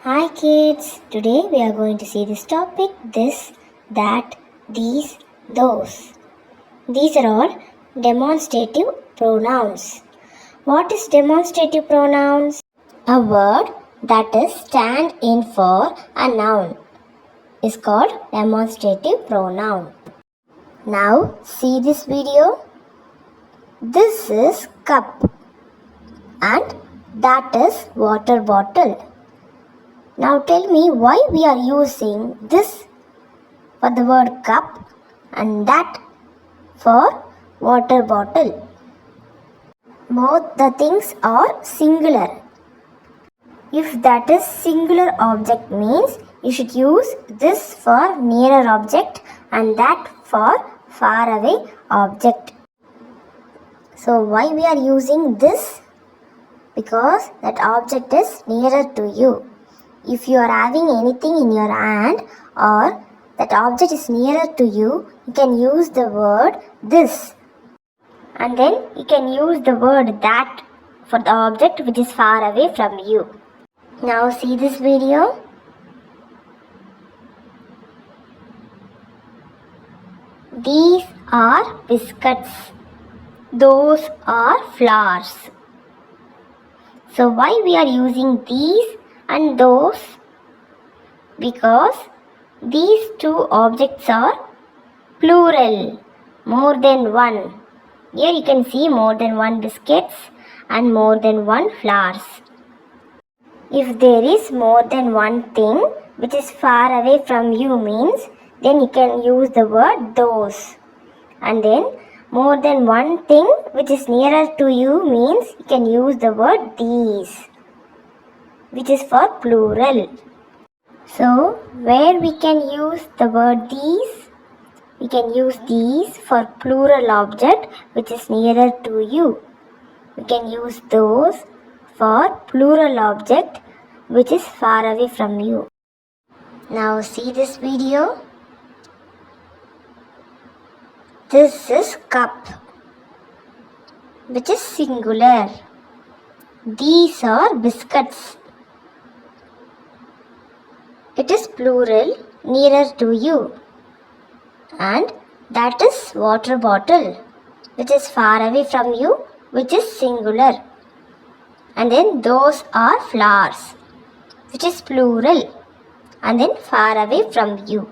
Hi kids, today we are going to see this topic, this, that, these, those. These are all demonstrative pronouns. What is demonstrative pronouns? A word that is stand in for a noun is called demonstrative pronoun. Now see this video. This is cup and that is water bottle. Now tell me why we are using this for the word cup and that for water bottle. Both the things are singular. If that is singular object means you should use this for nearer object and that for far away object. So why we are using this? Because that object is nearer to you. If you are having anything in your hand or that object is nearer to you, you can use the word this. And then you can use the word that for the object which is far away from you. Now see this video. These are biscuits. Those are flowers. So why we are using these and those? Because these two objects are plural, more than one. Here you can see more than one biscuits and more than one flowers. If there is more than one thing which is far away from you means, then you can use the word those. And then more than one thing which is nearer to you means you can use the word these, which is for plural. So where we can use the word these? We can use these for plural object which is nearer to you. We can use those for plural object which is far away from you. Now see this video. This is cup, which is singular. These are biscuits. It is plural, nearer to you. And that is water bottle, which is far away from you, which is singular. And then those are flowers, which is plural, and then far away from you.